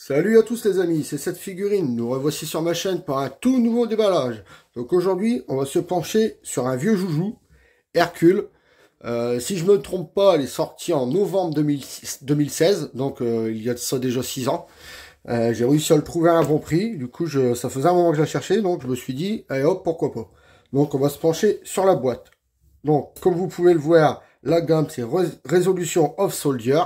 Salut à tous les amis, c'est cette figurine. Nous revoici sur ma chaîne pour un tout nouveau déballage. Donc aujourd'hui, on va se pencher sur un vieux joujou, Hercule. Si je me trompe pas, elle est sortie en novembre 2016, donc il y a de ça déjà 6 ans. J'ai réussi à le trouver à un bon prix, du coup ça faisait un moment que je la cherchais, donc je me suis dit, allez hop, pourquoi pas. Donc on va se pencher sur la boîte. Donc comme vous pouvez le voir, la gamme c'est Resolution of Soldier.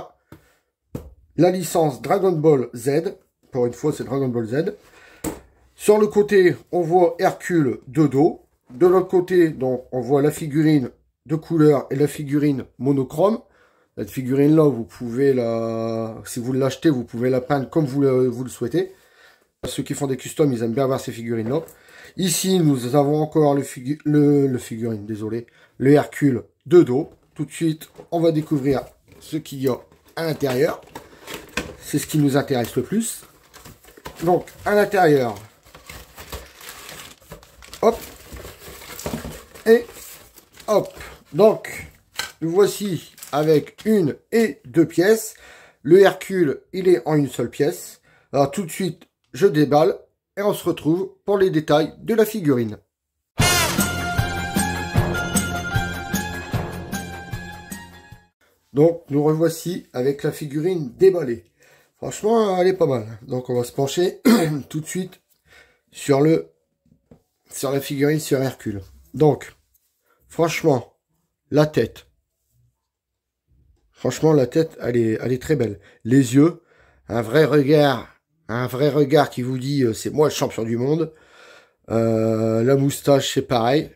La licence Dragon Ball Z, pour une fois c'est Dragon Ball Z. Sur le côté, on voit Hercule de dos. De l'autre côté, donc, on voit la figurine de couleur et la figurine monochrome. Cette figurine-là, vous pouvez si vous l'achetez, vous pouvez la peindre comme vous le souhaitez. Ceux qui font des customs, ils aiment bien avoir ces figurines-là. Ici, nous avons encore le Hercule de dos. Tout de suite, on va découvrir ce qu'il y a à l'intérieur. C'est ce qui nous intéresse le plus. Donc, à l'intérieur, hop, et hop. Donc, nous voici avec une et deux pièces. Le Hercule, il est en une seule pièce. Alors, tout de suite, je déballe et on se retrouve pour les détails de la figurine. Donc, nous revoici avec la figurine déballée. Franchement, elle est pas mal. Donc, on va se pencher tout de suite sur la figurine sur Hercule. Donc, franchement, la tête. Franchement, la tête, elle est très belle. Les yeux, un vrai regard qui vous dit, c'est moi le champion du monde. La moustache, c'est pareil.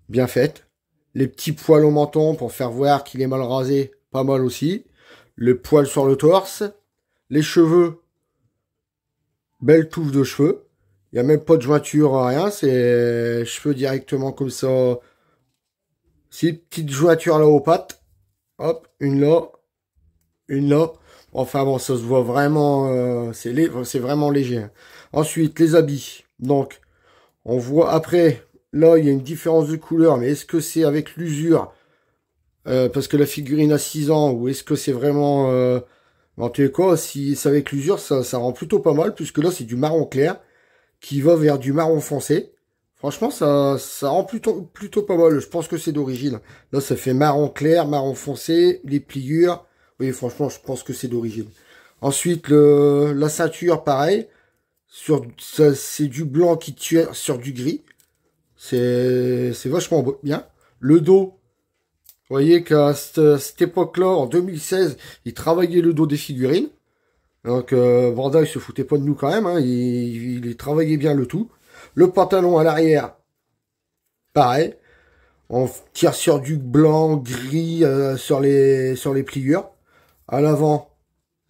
Bien faite. Les petits poils au menton pour faire voir qu'il est mal rasé, pas mal aussi. Le poil sur le torse. Les cheveux, belle touffe de cheveux. Il n'y a même pas de jointure, rien. C'est cheveux directement comme ça. Ces petites jointures là aux pattes. Hop, une là. Une là. Enfin bon, ça se voit vraiment. C'est vraiment léger. Hein. Ensuite, les habits. Donc, on voit après. Là, il y a une différence de couleur. Mais est-ce que c'est avec l'usure parce que la figurine a 6 ans, ou est-ce que c'est vraiment... en tous les cas, si c'est avec l'usure, ça rend plutôt pas mal, puisque là, c'est du marron clair, qui va vers du marron foncé. Franchement, ça rend plutôt pas mal. Je pense que c'est d'origine. Là, ça fait marron clair, marron foncé, les pliures. Oui, franchement, je pense que c'est d'origine. Ensuite, la ceinture, pareil. C'est du blanc qui tire sur du gris. C'est vachement bien. Le dos... Vous voyez qu'à cette époque-là, en 2016, il travaillait le dos des figurines. Donc, Bandai se foutait pas de nous quand même. Hein. Il travaillait bien le tout. Le pantalon à l'arrière, pareil. On tire sur du blanc, gris, sur les pliures. À l'avant,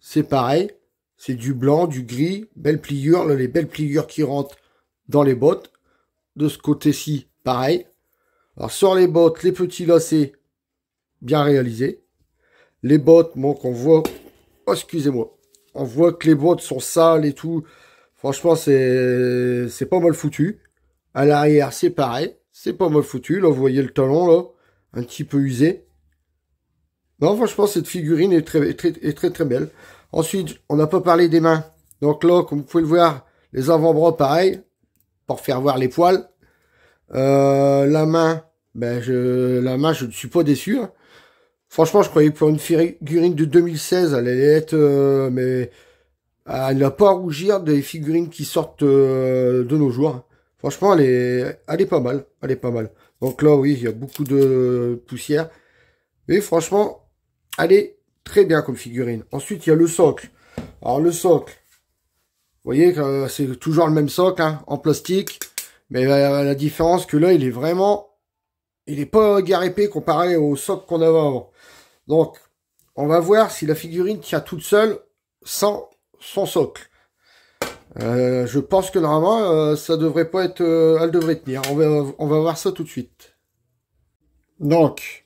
c'est pareil. C'est du blanc, du gris, belles pliures. Là, les belles pliures qui rentrent dans les bottes. De ce côté-ci, pareil. Alors, sur les bottes, les petits lacets, bien réalisé. Les bottes, donc on voit... Oh, excusez-moi. On voit que les bottes sont sales et tout. Franchement, c'est pas mal foutu. À l'arrière, c'est pareil. C'est pas mal foutu. Là, vous voyez le talon, là. Un petit peu usé. Non, franchement, cette figurine est très belle. Ensuite, on n'a pas parlé des mains. Donc là, comme vous pouvez le voir, les avant-bras, pareil. Pour faire voir les poils. La main, je ne suis pas déçu. Hein. Franchement, je croyais que pour une figurine de 2016, elle allait être... mais elle n'a pas à rougir des figurines qui sortent de nos jours. Franchement, elle est pas mal. Elle est pas mal. Donc là, oui, il y a beaucoup de poussière. Mais franchement, elle est très bien comme figurine. Ensuite, il y a le socle. Alors, le socle, vous voyez que c'est toujours le même socle, hein, en plastique. Mais la différence que là, il est vraiment... Il n'est pas garépé comparé au socle qu'on avait avant. Donc, on va voir si la figurine tient toute seule sans son socle. Je pense que normalement, ça devrait pas être... elle devrait tenir. On va voir ça tout de suite. Donc,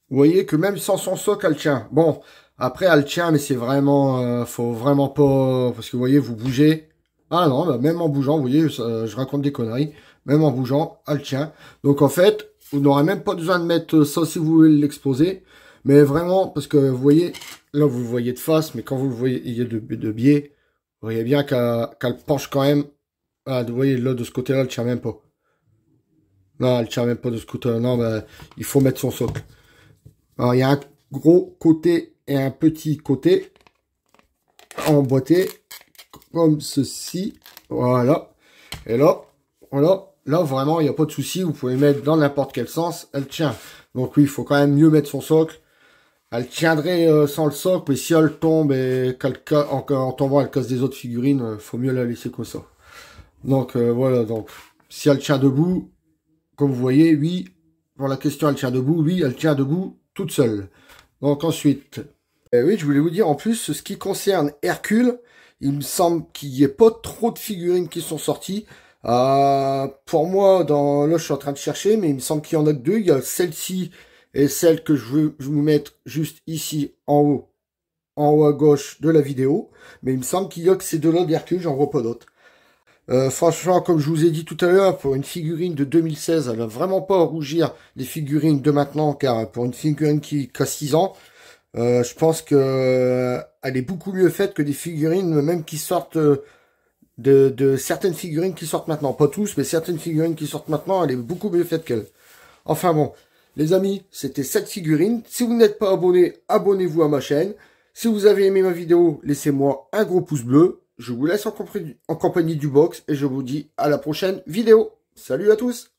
vous voyez que même sans son socle, elle tient. Bon, après, elle tient, mais c'est vraiment... faut vraiment pas... Parce que vous voyez, vous bougez. Ah non, bah, même en bougeant, vous voyez, je raconte des conneries. Même en bougeant, elle tient. Donc, en fait... Vous n'aurez même pas besoin de mettre ça si vous voulez l'exposer. Mais vraiment, parce que vous voyez, là vous le voyez de face, mais quand vous le voyez de biais, vous voyez bien qu'elle penche quand même. Ah, vous voyez, là de ce côté-là, elle tient même pas. Non, elle tient même pas de ce côté-là. Non, bah, il faut mettre son socle. Alors, il y a un gros côté et un petit côté emboîté, comme ceci. Voilà. Et là, voilà. Là, vraiment, il n'y a pas de souci. Vous pouvez mettre dans n'importe quel sens. Elle tient. Donc oui, il faut quand même mieux mettre son socle. Elle tiendrait sans le socle, mais si elle tombe et en tombant, elle casse des autres figurines, faut mieux la laisser comme ça. Donc voilà, donc si elle tient debout, comme vous voyez, oui, pour la question elle tient debout, oui, elle tient debout toute seule. Donc ensuite, oui, je voulais vous dire en plus, ce qui concerne Hercule, il me semble qu'il n'y ait pas trop de figurines qui sont sorties. Pour moi, là je suis en train de chercher, mais il me semble qu'il y en a que deux. Il y a celle-ci et celle que je veux vous mettre juste ici en haut à gauche de la vidéo. Mais il me semble qu'il y a que ces deux-là d'Hercule, j'en vois pas d'autres. Franchement, comme je vous ai dit tout à l'heure, pour une figurine de 2016, elle va vraiment pas rougir les figurines de maintenant, car pour une figurine qui a 6 ans, je pense que elle est beaucoup mieux faite que des figurines même qui sortent de certaines figurines qui sortent maintenant. Pas tous, mais certaines figurines qui sortent maintenant, elle est beaucoup mieux faite qu'elle. Enfin bon, les amis, c'était cette figurine. Si vous n'êtes pas abonné, abonnez-vous à ma chaîne. Si vous avez aimé ma vidéo, laissez-moi un gros pouce bleu. Je vous laisse en compagnie du box et je vous dis à la prochaine vidéo. Salut à tous!